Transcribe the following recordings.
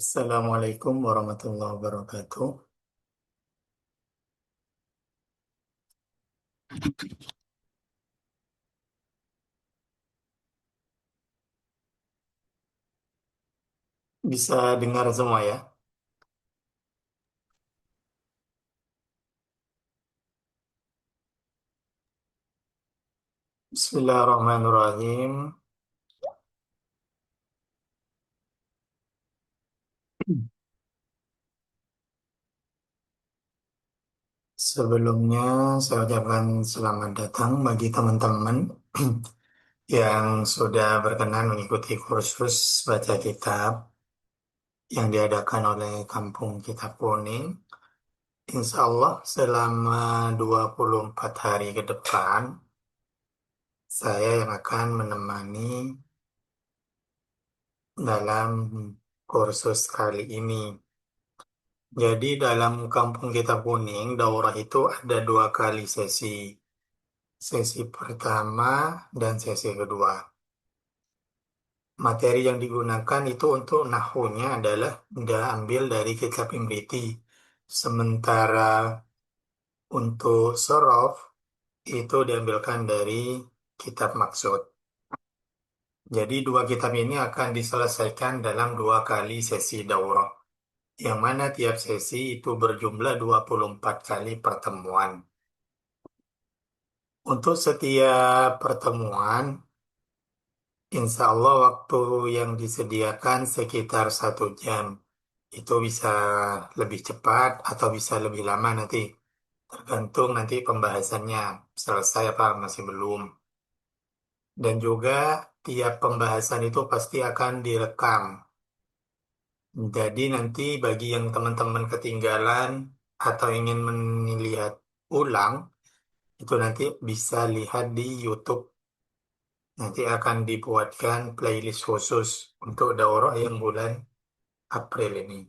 Assalamualaikum warahmatullahi wabarakatuh. Bisa dengar semua ya? Bismillahirrahmanirrahim. Sebelumnya saya ucapkan selamat datang bagi teman-teman yang sudah berkenan mengikuti kursus baca kitab yang diadakan oleh Kampung Kitab Kuning. Insya Allah selama 24 hari ke depan, saya yang akan menemani dalam kursus kali ini. Jadi dalam Kampung Kitab Kuning, daurah itu ada dua kali sesi. Sesi pertama dan sesi kedua. Materi yang digunakan itu untuk nahwunya adalah diambil dari kitab Imriti. Sementara untuk sorof itu diambilkan dari kitab Maksud. Jadi dua kitab ini akan diselesaikan dalam dua kali sesi daurah. Yang mana tiap sesi itu berjumlah 24 kali pertemuan. Untuk setiap pertemuan, insya Allah waktu yang disediakan sekitar 1 jam. Itu bisa lebih cepat atau bisa lebih lama nanti. Tergantung nanti pembahasannya selesai apa masih belum. Dan juga tiap pembahasan itu pasti akan direkam. Jadi nanti bagi yang teman-teman ketinggalan atau ingin melihat ulang, itu nanti bisa lihat di YouTube. Nanti akan dibuatkan playlist khusus untuk daurah yang bulan April ini.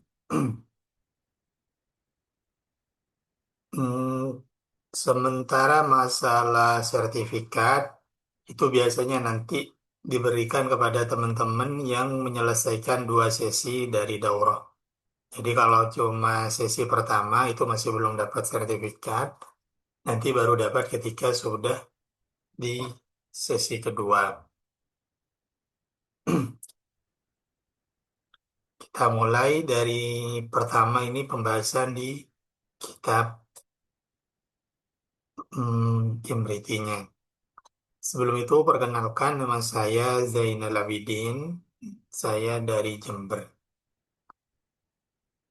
Hmm, sementara masalah sertifikat itu biasanya nanti diberikan kepada teman-teman yang menyelesaikan dua sesi dari daurah. Jadi kalau cuma sesi pertama itu masih belum dapat sertifikat, nanti baru dapat ketika sudah di sesi kedua. Kita mulai dari pertama ini pembahasan di kitab Imritinya. Sebelum itu perkenalkan nama saya Zainal Abidin, saya dari Jember.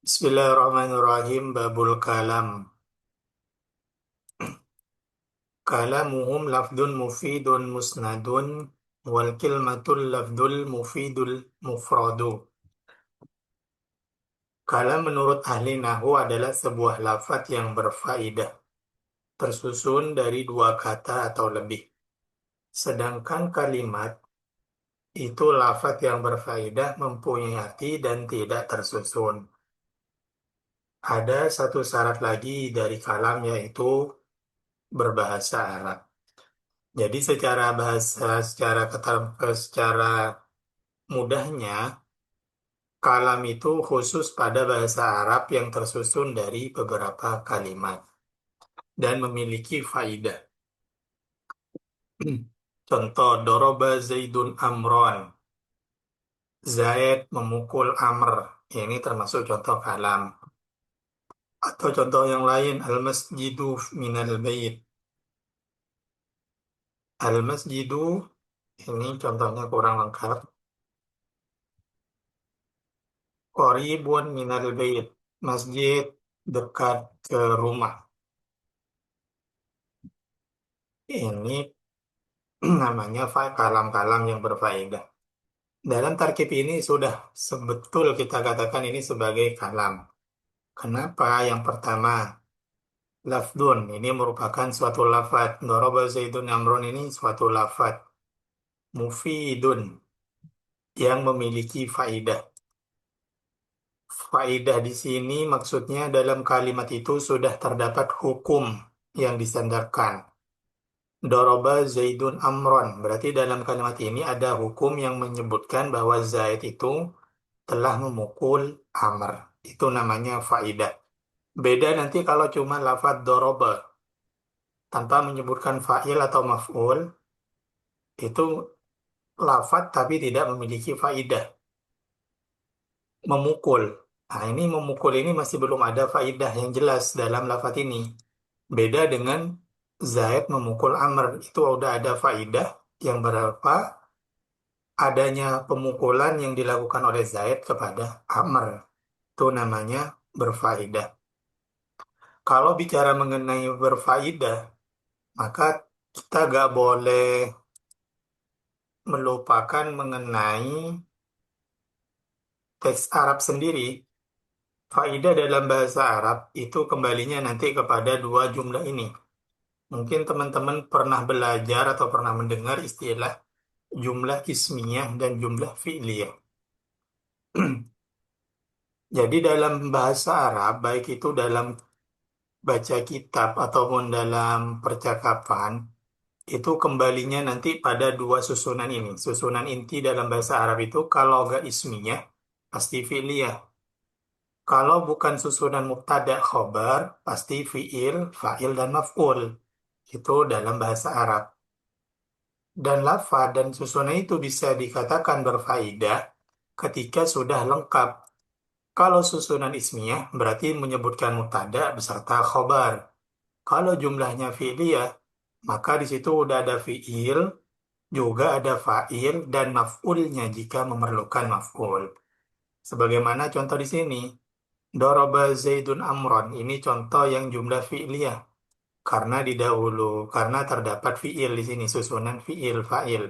Bismillahirrahmanirrahim, Babul Kalam. Kalamuhum lafdun mufidun musnadun wal kilmatul lafdul mufidul mufradu. Kalam menurut ahli nahwu adalah sebuah lafaz yang berfaedah, tersusun dari dua kata atau lebih. Sedangkan kalimat itu lafaz yang berfaedah mempunyai arti dan tidak tersusun. Ada satu syarat lagi dari kalam yaitu berbahasa Arab. Jadi secara bahasa, secara mudahnya, kalam itu khusus pada bahasa Arab yang tersusun dari beberapa kalimat dan memiliki faidah. Contoh, doroba Zaidun Amron. Zaid memukul Amr. Ini termasuk contoh kalam. Atau contoh yang lain, al-masjidu minal bait. Al-masjidu, ini contohnya kurang lengkap. Qoribun minal bait. Masjid dekat ke rumah. Ini namanya kalam-kalam yang berfaedah. Dalam tarkib ini sudah sebetul kita katakan ini sebagai kalam. Kenapa? Yang pertama, lafdun. Ini merupakan suatu lafad. Doroba Zaidun Amrun ini suatu lafad. Mufidun yang memiliki faidah. Faidah di sini maksudnya dalam kalimat itu sudah terdapat hukum yang disandarkan. Doroba Zaidun Amron. Berarti dalam kalimat ini ada hukum yang menyebutkan bahwa Zaid itu telah memukul Amr. Itu namanya faidah. Beda nanti kalau cuma lafadz doroba tanpa menyebutkan fa'il atau maf'ul, itu lafadz tapi tidak memiliki faidah. Memukul. Nah, ini memukul ini masih belum ada faidah yang jelas dalam lafadz ini. Beda dengan Zaid memukul Amr. Itu udah ada faidah yang berapa adanya pemukulan yang dilakukan oleh Zaid kepada Amr. Itu namanya berfaidah. Kalau bicara mengenai berfaidah, maka kita gak boleh melupakan mengenai teks Arab sendiri. Faidah dalam bahasa Arab itu kembalinya nanti kepada dua jumlah ini. Mungkin teman-teman pernah belajar atau pernah mendengar istilah jumlah ismiyah dan jumlah fi'liyah. Jadi dalam bahasa Arab, baik itu dalam baca kitab ataupun dalam percakapan, itu kembalinya nanti pada dua susunan ini. Susunan inti dalam bahasa Arab itu kalau nggak ismiyah, pasti fi'liyah. Kalau bukan susunan mubtada khobar, pasti fi'il, fa'il, dan maf'ul. Itu dalam bahasa Arab. Dan lafaz dan susunan itu bisa dikatakan berfaedah ketika sudah lengkap. Kalau susunan ismiyah berarti menyebutkan mubtada beserta khobar. Kalau jumlahnya fi'liyah, maka di situ udah ada fi'il, juga ada fa'il dan maf'ulnya jika memerlukan maf'ul. Sebagaimana contoh di sini, Doroba Zaidun Amron. Ini contoh yang jumlah fi'liyah. Karena terdapat fi'il di sini, susunan fi'il, fa'il.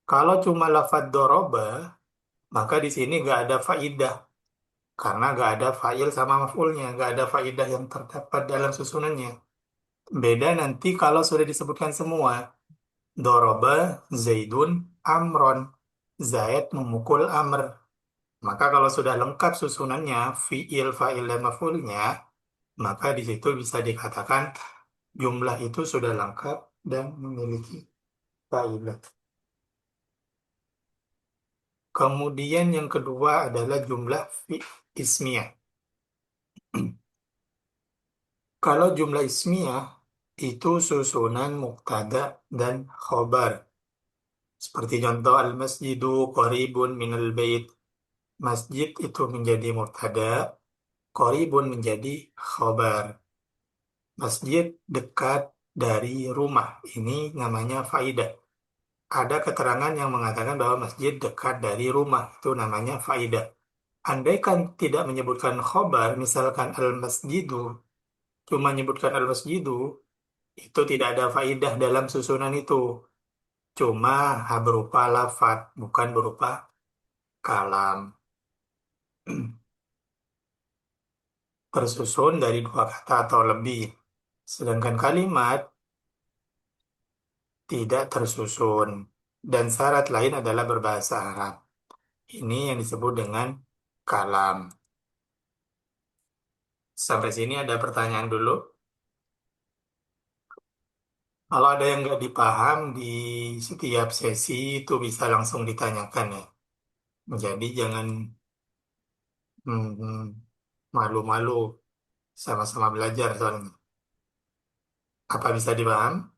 Kalau cuma lafadz doroba, maka di sini nggak ada faidah. Karena nggak ada fa'il sama maf'ulnya, nggak ada faidah yang terdapat dalam susunannya. Beda nanti kalau sudah disebutkan semua. Doroba Zaidun Amron. Zaid memukul Amr. Maka kalau sudah lengkap susunannya, fi'il, fa'il, dan maf'ulnya, maka di situ bisa dikatakan jumlah itu sudah lengkap dan memiliki faidah. Kemudian yang kedua adalah jumlah ismiyah. Kalau jumlah ismiyah itu susunan mubtada dan khobar. Seperti contoh al-masjidu qaribun minal bait. Masjid itu menjadi mubtada, qaribun menjadi khobar. Masjid dekat dari rumah. Ini namanya faidah. Ada keterangan yang mengatakan bahwa masjid dekat dari rumah. Itu namanya faidah. Andaikan tidak menyebutkan khobar, misalkan al-masjidu, cuma menyebutkan al-masjidu, itu tidak ada faidah dalam susunan itu. Cuma berupa lafat, bukan berupa kalam. Tersusun dari dua kata atau lebih. Sedangkan kalimat tidak tersusun. Dan syarat lain adalah berbahasa Arab. Ini yang disebut dengan kalam. Sampai sini ada pertanyaan dulu. Kalau ada yang nggak dipaham di setiap sesi itu bisa langsung ditanyakan ya. Jadi jangan hmm, malu-malu, sama-sama belajar soalnya. Apa bisa dipaham?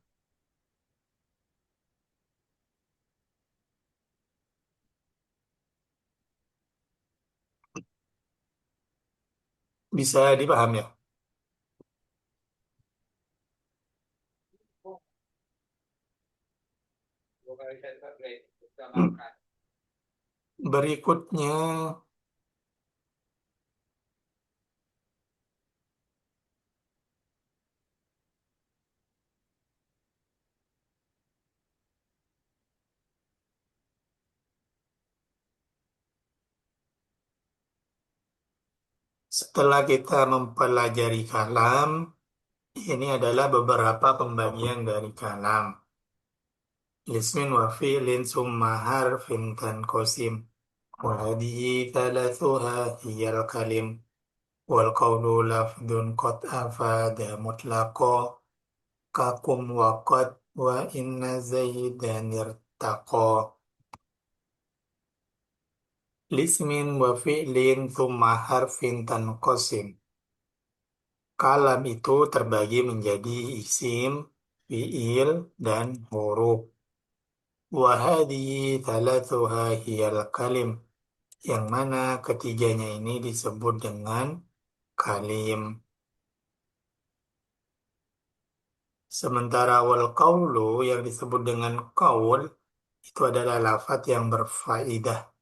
Bisa dipaham ya. Hmm. Berikutnya, setelah kita mempelajari kalam, ini adalah beberapa pembagian dari kalam. Ismin wa fi'lin summa harfin tanqasim. Wa hadhihi thalathuha hiyal kalim. Wal qawlu lafdun qad afada mutlaqa. Kakum wa qad wa inna zaidan irtaqa. Lismin wa fi'lin thumma harfin tanqasim. Kalam itu terbagi menjadi isim, fi'il, dan huruf. Wa hadhihi thalathuha hiyal kalim. Yang mana ketiganya ini disebut dengan kalim. Sementara wal qawlu yang disebut dengan qaul itu adalah lafaz yang berfaedah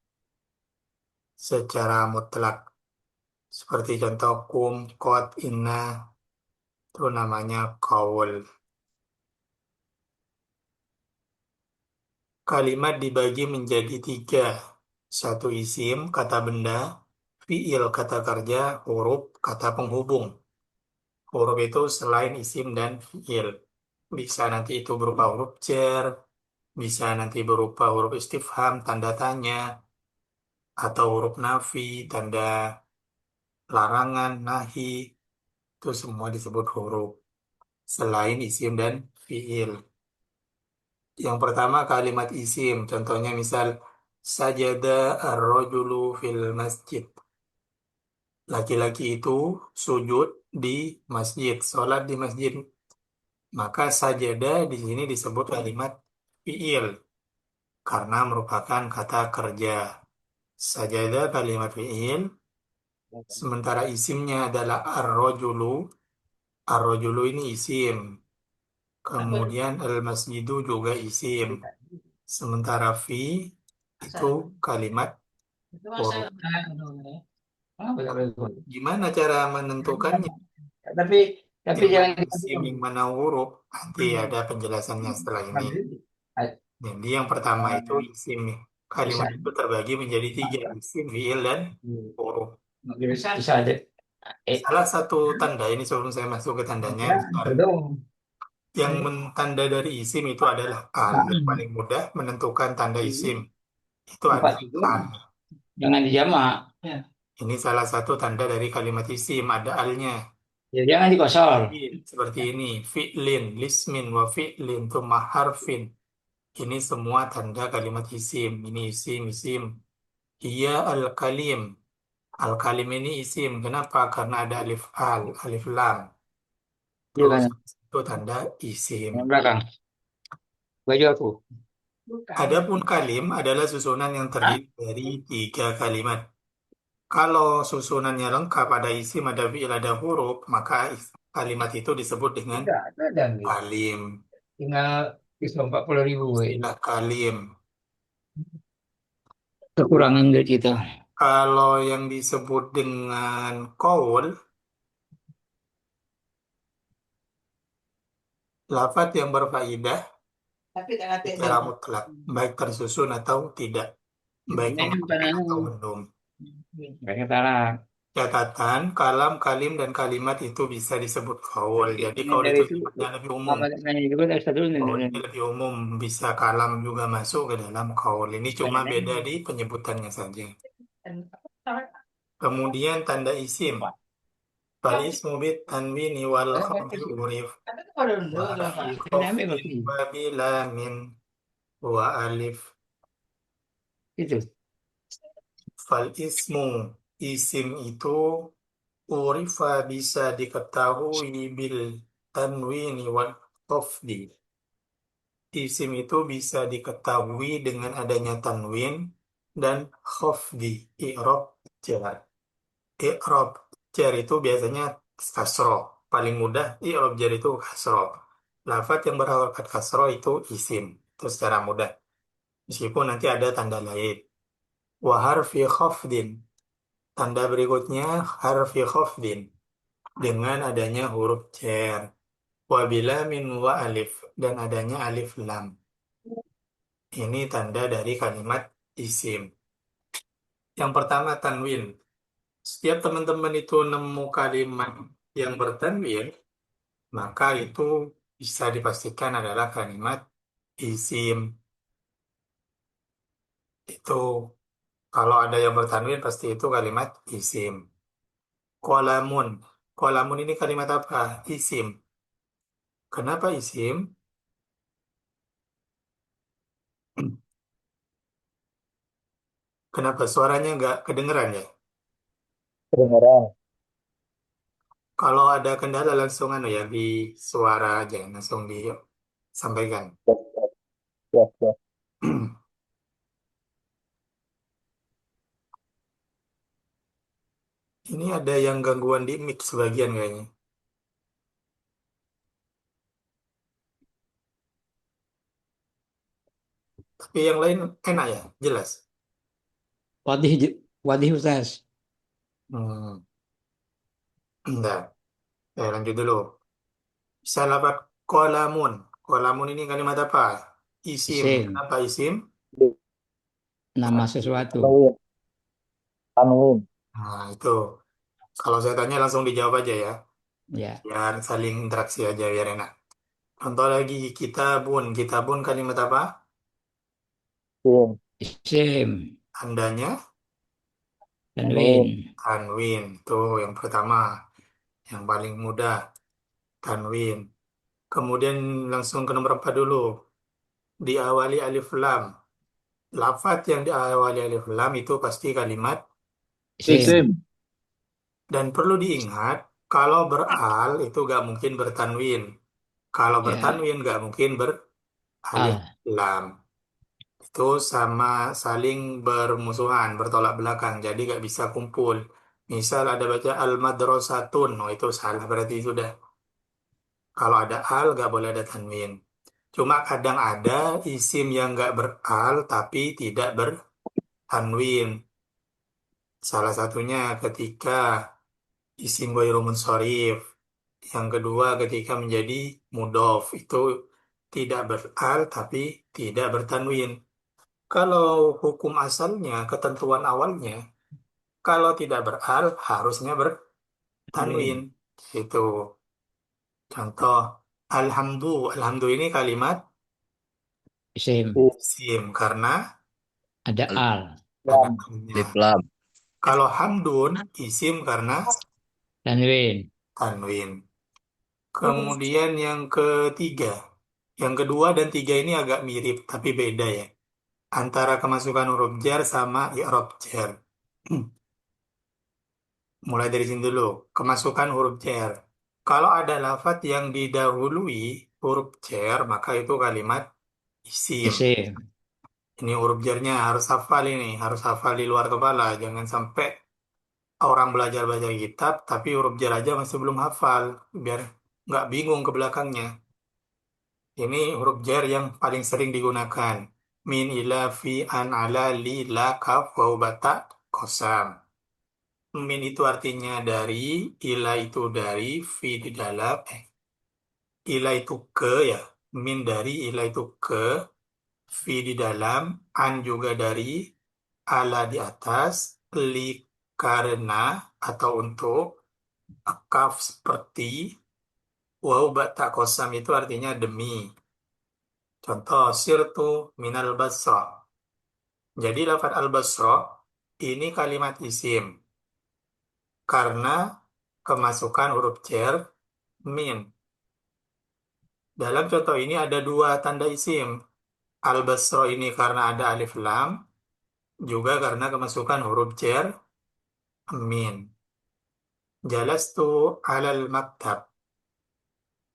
secara mutlak. Seperti contoh kum, kot, inna, itu namanya qaul. Kalimat dibagi menjadi tiga. Satu isim, kata benda, fiil, kata kerja, huruf, kata penghubung. Huruf itu selain isim dan fiil. Bisa nanti itu berupa huruf jar, bisa nanti berupa huruf istifham, tanda tanya, atau huruf nafi, tanda larangan, nahi, itu semua disebut huruf. Selain isim dan fiil. Yang pertama kalimat isim, contohnya misal sajada ar-rajulu fil masjid. Laki-laki itu sujud di masjid, sholat di masjid. Maka sajada di sini disebut kalimat fiil karena merupakan kata kerja. Sajada kalimat fiil, sementara isimnya adalah ar-rajulu. Ar-rajulu ini isim. Kemudian al-masjidu juga isim. Sementara fi itu kalimat huruf. Gimana cara menentukannya? Tapi tapi Yang jangan mana isim, yang mana huruf? Nanti ada penjelasannya setelah ini. Jadi yang pertama itu isim nih. Kalimat bisa itu terbagi menjadi tiga, isim, fiil, dan huruf. bisa aja. Salah satu tanda ini sebelum saya masuk ke tandanya, misal, Perdón. yang tanda dari isim itu adalah al. Yang paling mudah menentukan tanda isim itu Empat adalah itu al. jangan dijamak. Ya. Ini salah satu tanda dari kalimat isim, ada alnya. Ya, jangan dikosor. Seperti ini, fi'lin, lismin, wa fi'lin, thumma harfin. Ini semua tanda kalimat isim. Ini isim, isim. Iya al-kalim. Al-kalim ini isim. Kenapa? Karena ada alif al, alif lam. Iya Terus kan? itu tanda isim. Yang belakang. Baju aku. Adapun kalim adalah susunan yang terdiri dari tiga kalimat. Kalau susunannya lengkap, ada isim, ada fi'il, ada huruf, maka kalimat itu disebut dengan Tidak, ada nih. kalim. Tinggal bisa 40.000. Istilah kalim. Kekurangan dari kita. Kalau yang disebut dengan qaul, lafaz yang berfaedah Tapi tak kata secara jangan. mutlak, baik tersusun atau tidak, baik Ini bukan mengandung anu. atau mendung. Banyak talak. Catatan, kalam, kalim, dan kalimat itu bisa disebut qaul. Jadi Ini qaul dari itu itu sifatnya lebih umum. Mama nanya juga dari satu nih. Qaul ini lebih umum, bisa kalam juga masuk ke dalam qaul. Ini cuma beda di penyebutannya saja. Kemudian tanda isim. Fal ismu bit tanwini wal khabri urif wa fi khafdin wa bila min wa alif. Itu. Fal ismu, isim itu urifa bisa diketahui bil tanwini wal khafdi. Isim itu bisa diketahui dengan adanya tanwin dan khafdi, i'rab jar. I'rab jar itu biasanya kasro. Paling mudah i'rab jar itu kasro. Lafaz yang berharokat kasro itu isim. Itu secara mudah. Meskipun nanti ada tanda lain. Wa harfi khafdin. Tanda berikutnya harfi khafdin. Dengan adanya huruf jar. Wa bila min wa alif. Dan adanya alif lam. Ini tanda dari kalimat isim. Yang pertama tanwin. Setiap teman-teman itu nemu kalimat yang bertanwin, maka itu bisa dipastikan adalah kalimat isim. Itu kalau ada yang bertanwin pasti itu kalimat isim. Kolamun. Kolamun ini kalimat apa? Isim. Kenapa isim? Kenapa suaranya nggak kedengeran ya? Kedengeran. Kalau ada kendala langsung anu ya di suara aja, langsung disampaikan. Siap, siap, siap, siap. Ini ada yang gangguan di mic sebagian kayaknya. Tapi yang lain enak ya, jelas. Wadih, wadih Ustaz. Hmm, enggak. Lanjut dulu. Salabat kolamun. Kolamun ini kalimat apa? Isim. Isim, Kenapa isim? nama sesuatu. Tanwin, tanwin. Nah, itu. Kalau saya tanya langsung dijawab aja ya. Ya, Biar saling interaksi aja, biar enak. Contoh lagi, kitabun. Kitabun kalimat apa? Sim, isim, Andanya tanwin, tanwin. tanwin. Itu yang pertama. Yang paling mudah. Tanwin. Kemudian langsung ke nomor 4 dulu. Diawali alif lam. Lafaz yang diawali alif lam itu pasti kalimat isim. dan perlu diingat kalau beral itu gak mungkin bertanwin. Kalau Ya, bertanwin gak mungkin beralif al, lam. Itu sama saling bermusuhan, bertolak belakang. Jadi gak bisa kumpul. Misal ada baca al-madrasatun, oh itu salah berarti sudah. Kalau ada al gak boleh ada tanwin. Cuma kadang ada isim yang gak beral tapi tidak bertanwin. Salah satunya ketika isim ghairu munsharif. Yang kedua ketika menjadi mudhof itu tidak beral tapi tidak bertanwin. Kalau hukum asalnya, ketentuan awalnya, kalau tidak beral harusnya bertanwin. tanwin, Itu contoh alhamdu. Alhamdu ini kalimat isim. Sim, isim karena Ada al, ada lam, alnya. Alif lam. Kalau hamdun isim karena tanwin, tanwin. Kemudian yang ketiga, yang kedua dan tiga ini agak mirip tapi beda ya. Antara kemasukan huruf jar sama i'rab jar. Mulai dari sini dulu. Kemasukan huruf jar. Kalau ada lafaz yang didahului huruf jar, maka itu kalimat isim. isim. Ini huruf jarnya harus hafal ini, harus hafal di luar kepala. Jangan sampai orang belajar baca kitab, tapi huruf jar aja masih belum hafal, biar nggak bingung ke belakangnya. Ini huruf jar yang paling sering digunakan. Min ila fi an ala li la kaf waw bata kosam. Min itu artinya dari, ila itu dari, fi di dalam, ila itu ke ya. Min dari, ila itu ke, fi di dalam, an juga dari, ala di atas, li karena atau untuk, kaf seperti, waw bata kosam itu artinya demi. Contoh, sirtu minal basra. Jadi lafaz al-basra ini kalimat isim karena kemasukan huruf jar min. Dalam contoh ini ada dua tanda isim. Al-basra ini karena ada alif lam, juga karena kemasukan huruf jar min. Jalastu alal maktab.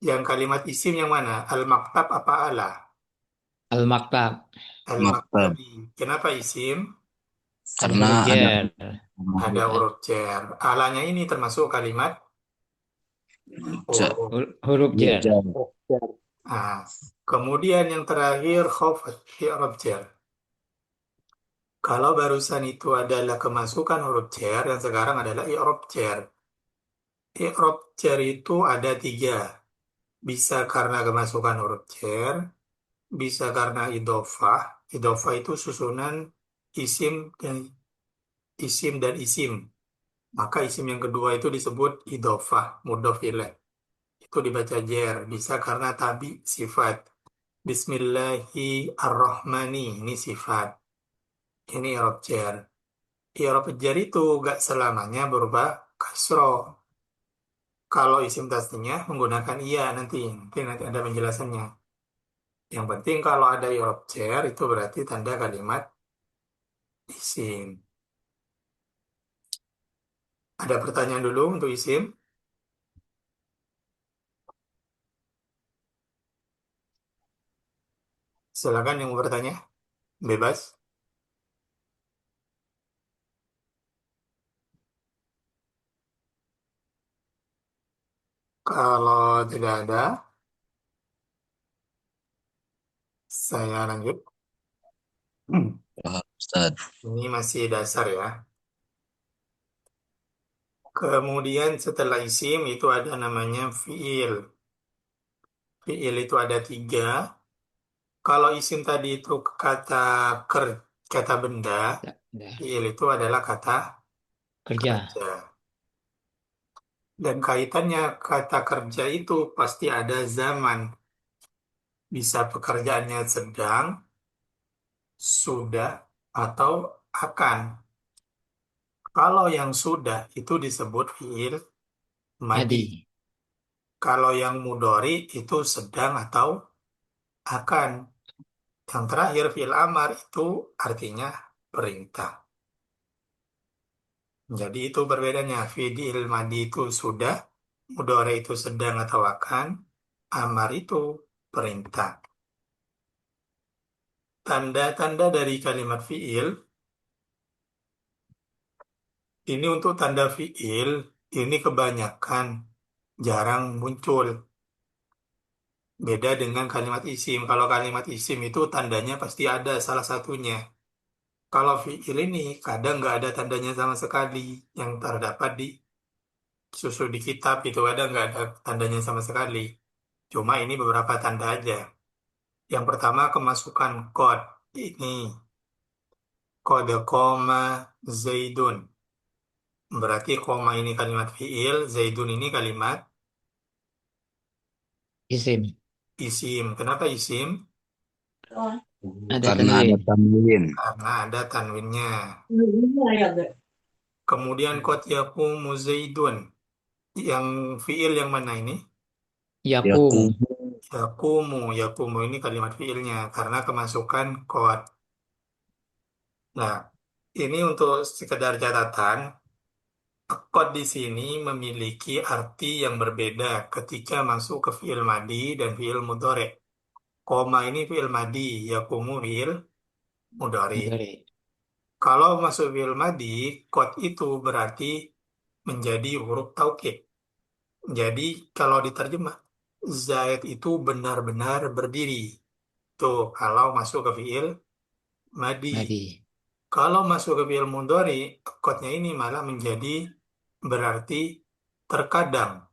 Yang kalimat isim yang mana? Al-maktab apa ala? Al-maktab, Maktab. Al-maktabi. Kenapa isim? ada Karena huruf ada jar, Ada huruf jar. Alanya ini termasuk kalimat ja, huruf. huruf jar. ja, ya, Nah, kemudian yang terakhir khofat i'rab jar. Kalau barusan itu adalah kemasukan huruf jar, yang sekarang adalah i'rab jar. I'rab jar itu ada tiga. Bisa karena kemasukan huruf jar, bisa karena idofah. Idofah itu susunan isim dan isim. Maka isim yang kedua itu disebut idofah, mudhof ilaih. Itu dibaca jar. Bisa karena tabi sifat. Bismillahirrahmani, ini sifat. Ini i'rab jar. I'rab jar itu gak selamanya berubah kasroh. Kalau isim tasniah menggunakan iya nanti ada penjelasannya. Yang penting kalau ada i'rab jar itu berarti tanda kalimat isim. Ada pertanyaan dulu untuk isim? Silakan yang mau bertanya, bebas. Kalau tidak ada, saya lanjut. Paham, Ustaz. Ini masih dasar ya. Kemudian setelah isim itu ada namanya fiil. Fiil itu ada tiga. Kalau isim tadi itu kata kata benda, Ya, fiil itu adalah kata kerja. kerja. Dan kaitannya kata kerja itu pasti ada zaman. Bisa pekerjaannya sedang, sudah, atau akan. Kalau yang sudah itu disebut fiil madi. Madi. Kalau yang mudori itu sedang atau akan. Yang terakhir fiil amar itu artinya perintah. Jadi itu perbedaannya. Fiil madi itu sudah, mudore itu sedang atau akan, amar itu perintah. Tanda-tanda dari kalimat fiil, ini untuk tanda fiil, ini kebanyakan jarang muncul. Beda dengan kalimat isim. Kalau kalimat isim itu tandanya pasti ada salah satunya. Kalau fiil ini kadang nggak ada tandanya sama sekali yang terdapat di susul di kitab itu ada nggak ada tandanya sama sekali. Cuma ini beberapa tanda aja. Yang pertama kemasukan kod ini kode koma zaidun. Berarti koma ini kalimat fiil, zaidun ini kalimat Isim. isim. Kenapa isim? Ada Karena ada tanwin. tanwin. Karena ada tanwinnya. Kemudian kod yakumu zaidun. Yang fiil yang mana ini? Yakum. Yakubu. Yakumu. Yakumu ini kalimat fiilnya karena kemasukan kod. Nah, ini untuk sekedar catatan, kod di sini memiliki arti yang berbeda ketika masuk ke fiil madi dan fiil mudhari. Koma ini fiil madi, yakumu fiil mudhari. Mudhari. Kalau masuk fiil madi, kod itu berarti menjadi huruf taukid. Jadi kalau diterjemah, Zaid itu benar-benar berdiri. Tuh, kalau masuk ke fiil madi. Madi. Kalau masuk ke fi'il mudhari, kodnya ini malah menjadi berarti terkadang.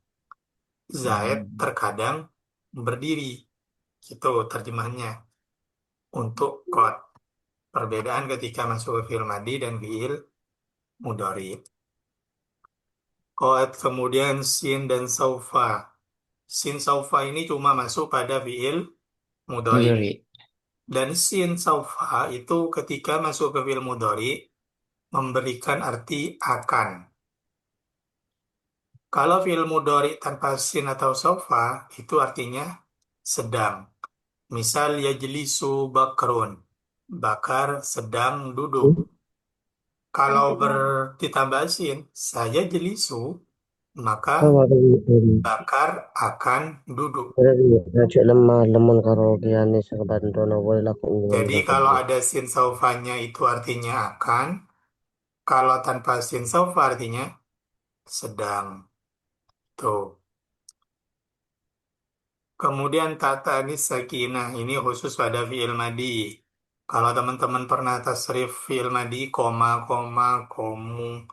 Zaid Hmm. terkadang berdiri. Itu terjemahnya untuk kod. Perbedaan ketika masuk ke fi'il madi dan fi'il mudhari. Kod kemudian sin dan saufa. Sin saufa ini cuma masuk pada fi'il mudhari. Mudhari. Dan sin saufa itu ketika masuk ke fi'il mudhari memberikan arti akan. Kalau fi'il mudhari tanpa sin atau sofa, itu artinya sedang. Misal yajlisu bakrun. Bakar sedang duduk. Kalau ditambah sin, saya jelisu, maka bakar akan duduk. Ngajak lemah lemon karaokeane sabandono wae laku ngene Jadi kalau kabeh. ada sin saufanya itu artinya akan. Kalau tanpa sin saufa artinya sedang. Tuh. Kemudian tata anis sakinah ini khusus pada fi'il madi. Kalau teman-teman pernah tasrif fi'il madi, koma, komu,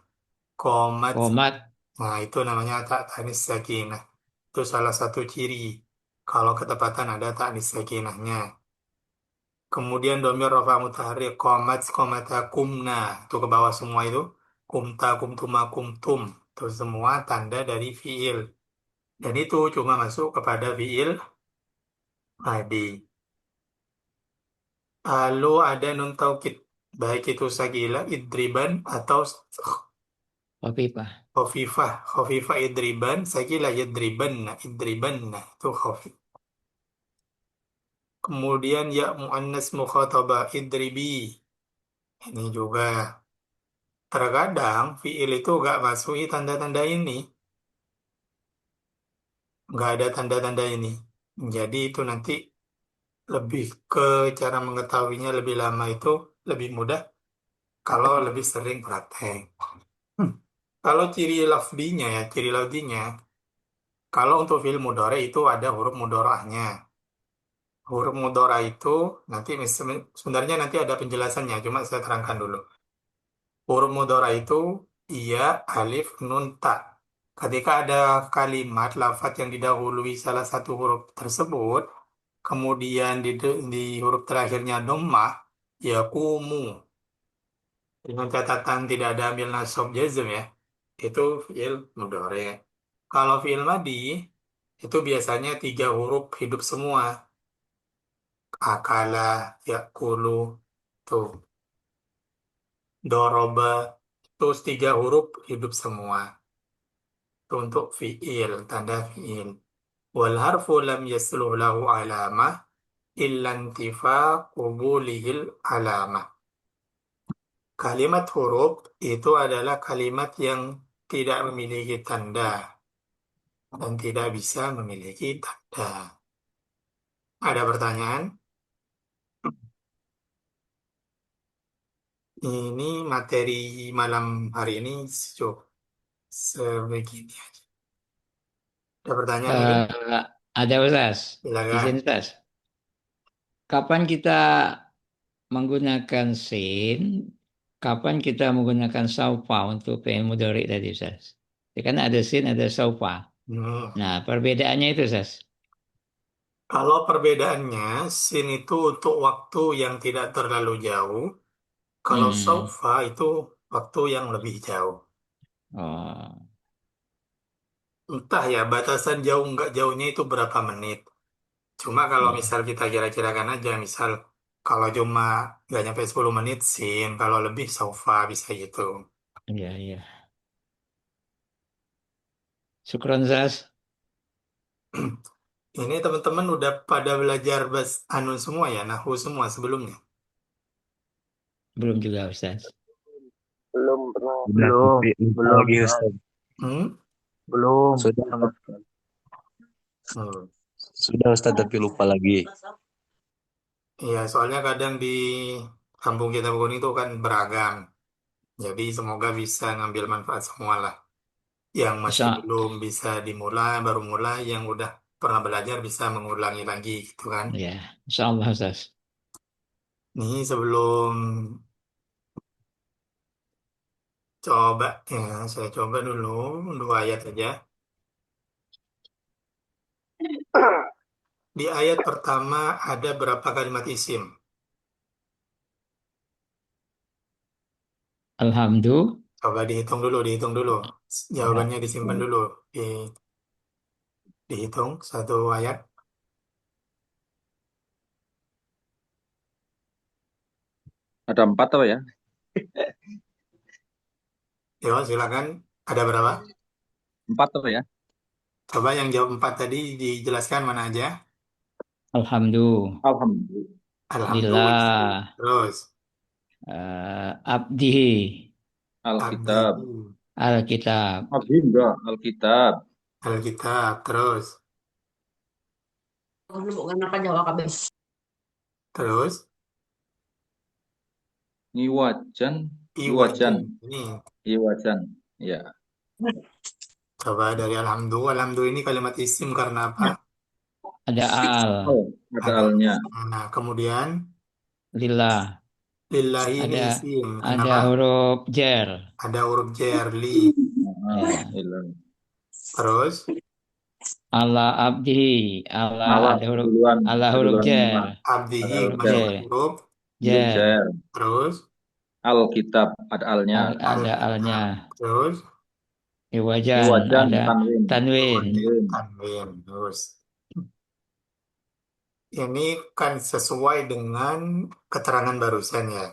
komat, Komat. nah itu namanya tata anis sakinah. Itu salah satu ciri. Kalau ketepatan ada tak anis sakinahnya. Kemudian domir rofa mutaharrik, komata, kumna. Itu ke bawah semua itu. Kumta, kumtuma, kumtum. Itu semua tanda dari fi'il. Dan itu cuma masuk kepada fi'il madi. Lalu ada nun taukid, baik itu sagila, idriban, atau Wafifah. khofifah. Khofifah idriban, sagila idribanna, itu khofif. Kemudian ya muannas mukhatabah idribi. Ini juga. terkadang fiil itu nggak masuk tanda-tanda ini, nggak ada tanda-tanda ini. Jadi itu nanti lebih ke cara mengetahuinya lebih lama itu lebih mudah kalau lebih sering praktek. Hmm. Kalau ciri lafdinya ya, ciri lafdinya, kalau untuk fiil mudhari itu ada huruf mudhorahnya. Huruf mudhara itu nanti sebenarnya nanti ada penjelasannya, cuma saya terangkan dulu. Huruf mudhara itu iya, alif, nun, ta. Ketika ada kalimat lafaz yang didahului salah satu huruf tersebut, kemudian di huruf terakhirnya dhammah, yaqumu. Dengan catatan tidak ada amil nasab jazm ya. Itu fiil mudhari. Kalau fiil madi itu biasanya tiga huruf hidup semua. Akala, yakulu, tuh. Doroba, terus tiga huruf hidup semua. Itu untuk fiil, tanda fiil. Wal harfu lam yasluh lahu alamah illa intifa qubulihil alamah. Kalimat huruf itu adalah kalimat yang tidak memiliki tanda dan tidak bisa memiliki tanda. Ada pertanyaan? Ini materi malam hari ini sebegini aja. Ada pertanyaan mungkin? Eh, ada Ustaz. Silakan. Izin Ustaz. Kapan kita menggunakan sin? Kapan kita menggunakan saufa untuk fi'il mudhari tadi Ustaz? Ya, kan ada sin, ada saufa. Hmm. Nah, perbedaannya itu Ustaz. Kalau perbedaannya, sin itu untuk waktu yang tidak terlalu jauh. Kalau Hmm. sofa itu waktu yang lebih jauh. Oh, Entah ya, batasan jauh nggak jauhnya itu berapa menit. Cuma kalau iya, misal kita kira-kirakan aja, misal kalau cuma nggak nyampe 10 menit, sin. Kalau lebih sofa bisa gitu. iya, iya. Syukron Ustaz. Ini teman-teman udah pada belajar anu semua ya, nahu semua sebelumnya. Belum juga Ustaz. Belum pernah. Sudah, tapi lupa lagi Ustaz. Hmm? Belum. Sudah, Hmm. sudah Ustaz, tapi lupa lagi. Iya, soalnya kadang di kampung kita Bogor itu kan beragam. Jadi semoga bisa ngambil manfaat semua lah. Yang masih Insya, belum bisa dimulai, baru mulai, yang udah pernah belajar bisa mengulangi lagi gitu kan. ya, Insya Allah Ustaz. Nih sebelum coba, ya saya coba dulu dua ayat aja. Di ayat pertama ada berapa kalimat isim? Alhamdulillah. Coba dihitung dulu. Ya. Jawabannya disimpan dulu. Di, dihitung satu ayat. Ada 4 apa ya? Ya, silakan. Ada berapa? 4 apa ya? Coba yang jawab empat tadi dijelaskan mana aja. Alhamdulillah. Alhamdulillah. Terus, Abdihi. abdi, Alkitab. Alkitab. Abdi enggak, Alkitab. Alkitab. Terus, terus, Iwajan, Iwajan, iwajan. Ini, Iwajan. Ya. coba dari alhamdulillah. Alhamdulillah ini kalimat isim karena apa? Ada al. Oh, ada Ada. alnya. Nah, kemudian, Lillah. lillahi ini Ada isim. ada Kenapa? huruf jer. Ada huruf jar, li. Ah, Ya. ilah. Terus, Allah abdihi. Allah Allah duluan, ada ada huruf duluan jer. nama. Ada abdihi Huruf masuk jer. huruf. Huruf Jer. J. Terus, Alkitab, ada alnya. Ada alnya. alkitab. Terus, Iwajan. Iwajan, Ada tanwin. tanwin. kemudian Tanwin. tanwin. Terus, ini kan sesuai dengan keterangan barusan ya.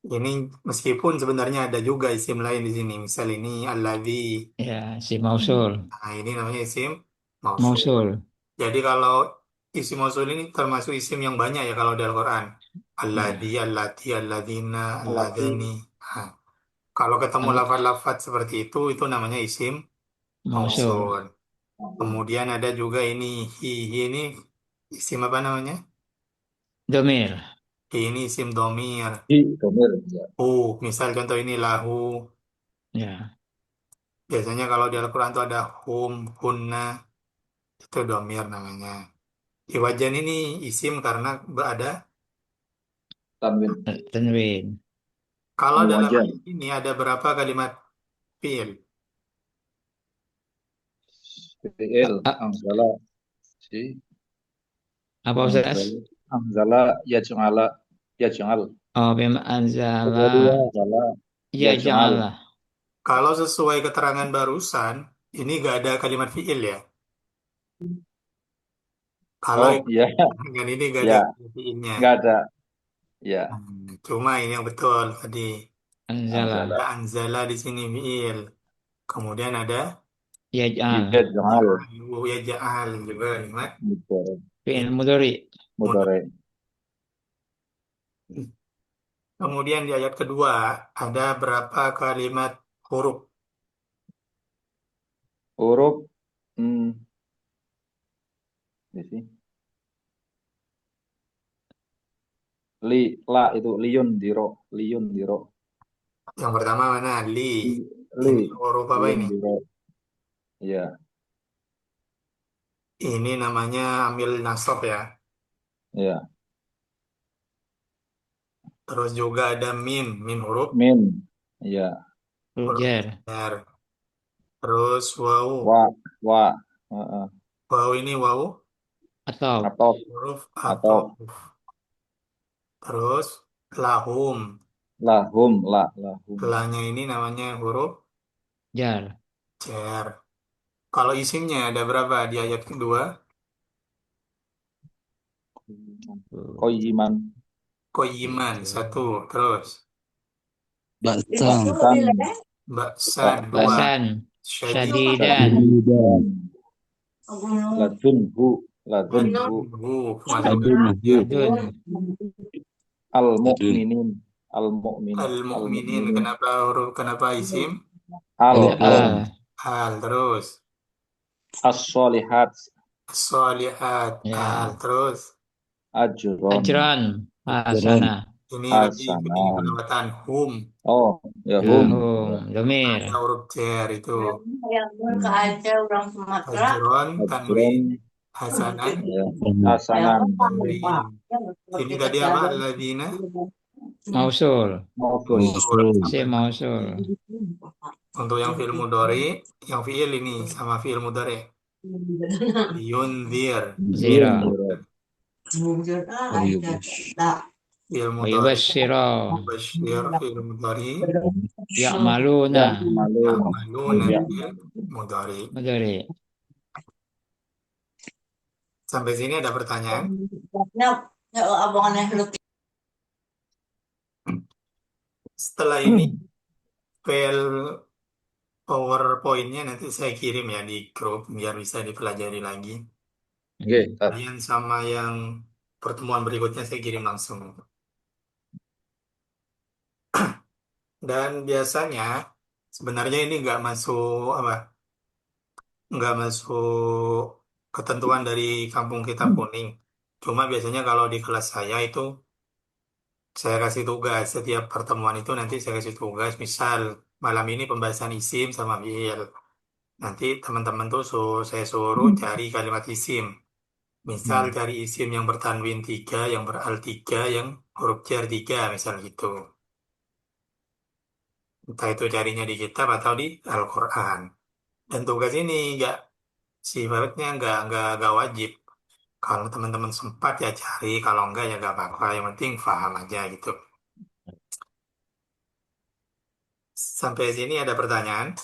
Ini meskipun sebenarnya ada juga isim lain di sini. Misal ini alladzi. Ya, si mausul. Nah, ini namanya isim mausul. Mausul. Jadi kalau isim mausul ini termasuk isim yang banyak ya kalau di Al-Quran. Alladzi, Ya. allati, alladzina, alladani. Nah, Kalau ketemu Kalau lafaz-lafaz seperti itu namanya isim mausul. mausul. Kemudian ada juga ini hi ini isim apa namanya? Domir. Hi ini isim domir. Hi, domir. Ya. Misal contoh ini lahu. Ya. Biasanya kalau di Al-Quran itu ada hum, hunna, itu domir namanya. Iwajan ini isim karena berada. Tanwin. Tanwin. Kalau dalam Muwajan. ayat ini ada berapa kalimat fi'il? Fi'il. A- Anzala. Si. Apa Ustaz? Anzala. Anzala. Yaj'ala. Yaj'al. Oh, bima anzala Anzala. ya Yaj'al. ja'ala. Kalau sesuai keterangan barusan, ini gak ada kalimat fi'il ya. Kalau Oh, ya. dengan ini gak ada Ya. kalimat fi'ilnya. Nggak ada. Ya. Cuma ini yang betul tadi. Anzala Anzala. Ada anzala di sini fi'il. Kemudian ada ya ja'al. Yaj'al. ya ja'al juga kalimat. Mudhari. Fi'il mudhari. Mudhari. Kemudian di ayat kedua ada berapa kalimat huruf? Huruf. Hmm, ini sih. La itu liun diro. Liun diro. Yang pertama mana? Li. Li. Ini huruf apa Liun ini? diro. Ya. Ini namanya amil nasab ya. Ya. Terus juga ada mim. Mim huruf Min. Ya. huruf Jar. jar. Terus wau. Wa. Wa. Heeh. Wau ini wau Atau Atau. huruf Atau. atau. Terus lahum. Lahum. Lahum. Lanya ini namanya huruf jar. jar. Kalau isimnya ada berapa di ayat kedua? Koyiman. Koyiman satu. Terus Baksan. Baksan. baksan dua. Basan. Syadidan. Syadidan. Syadidan. Ladunhu. Ladunhu. Masuk Ladunhu. Ladun. Al-mu'minin. Al-mu'min. al-mu'minin. Al-mu'minin. Kenapa isim? Al. Ada Al. al. Al. Terus As-solihat. solihat al. Ya. Terus Ajron. Ajran. Jaran. Hasana. ini lebih ini Hasanan. kelewatan hum. Oh, ya Ya, hum. domir. Ada huruf jar itu. Hmm. orang Sumatera. Ajron, Ajron. tanwin, hasanan, Ya. Hasanan. tanwin. Ini tadi apa? Alladzina Mausul. Mausul. Musul. Si mausul. untuk yang fi'il mudhari, yang fi'il ini sama fi'il mudhari. Yunzir. Zira. Fi'il Wa mudhari. yubasyira. Bashir fi'il mudhari. Ya'maluna. Malun. Ya'maluna Ya. fi'il mudhari. Mudhari. Sampai sini ada pertanyaan? Setelah ini file PowerPoint-nya nanti saya kirim ya di grup biar bisa dipelajari lagi. Oke, Tat. Kalian sama yang pertemuan berikutnya saya kirim langsung. Dan biasanya sebenarnya ini nggak masuk ketentuan dari kampung kita Kuning. Cuma biasanya kalau di kelas saya itu saya kasih tugas setiap pertemuan itu nanti saya kasih tugas. Misal malam ini pembahasan isim sama fiil. Nanti teman-teman tuh saya suruh cari kalimat isim. Misal cari isim yang bertanwin 3, yang beral 3, yang huruf jar 3, misal gitu. Entah itu carinya di kitab atau di Al-Quran. Dan tugas ini sifatnya nggak wajib. Kalau teman-teman sempat ya cari, kalau enggak ya nggak apa-apa. Yang penting paham aja gitu. Sampai sini ada pertanyaan?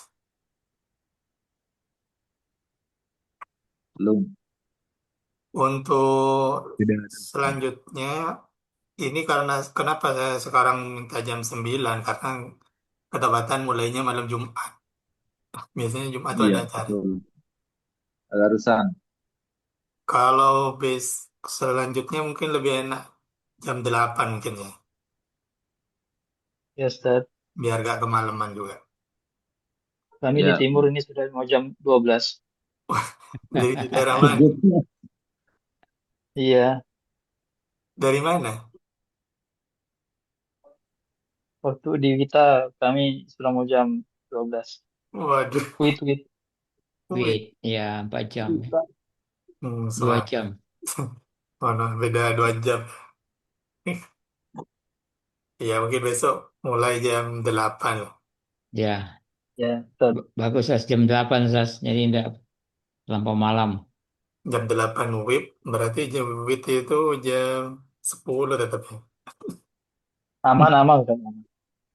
Belum. Untuk Tidak ada. selanjutnya, ini karena kenapa saya sekarang minta jam 9? Karena kedapatan mulainya malam Jumat. Biasanya Jumat itu Iya, ada acara. betul. Ada urusan. Kalau selanjutnya mungkin lebih enak jam 8 mungkin ya. Ya Ustaz. biar gak kemalaman juga. Kami di Ya. timur ini sudah mau jam 12. Di daerah mana? Iya, Dari mana? waktu di kita kami sudah mau jam 12. Waduh, Wait, wait. Wait, ya 4 jam, Kita. 2 semangat. jam. Oh, no, beda 2 jam. Ya, mungkin besok mulai jam 8 lah. Ya, Ya, betul. bagus Sas, jam 8 Sas, jadi enggak terlampau malam. Jam 8 WIB, berarti jam WIB itu jam 10 tetapnya. Aman-aman kan.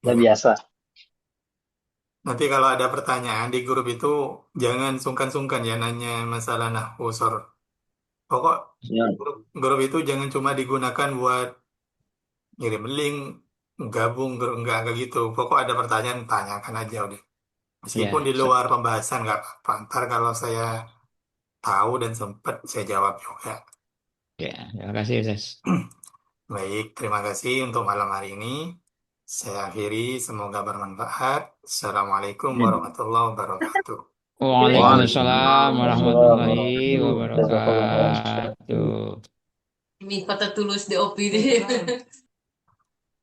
Udah Ya. biasa. Nanti kalau ada pertanyaan di grup itu, jangan sungkan-sungkan ya nanya masalah nahwu sor. Pokok Ya. grup itu jangan cuma digunakan buat ngirim link, gabung, enggak gitu. Pokok ada pertanyaan, tanyakan aja udah. Meskipun Ya, di luar pembahasan nggak apa-apa. Ntar kalau saya tahu dan sempat, saya jawab juga. ya, terima kasih Sas. Baik, terima kasih untuk malam hari ini. Saya akhiri, semoga bermanfaat. Assalamualaikum warahmatullahi wabarakatuh. Waalaikumsalam warahmatullahi Jazakallah khair. wabarakatuh. Mi kata tulus di opini.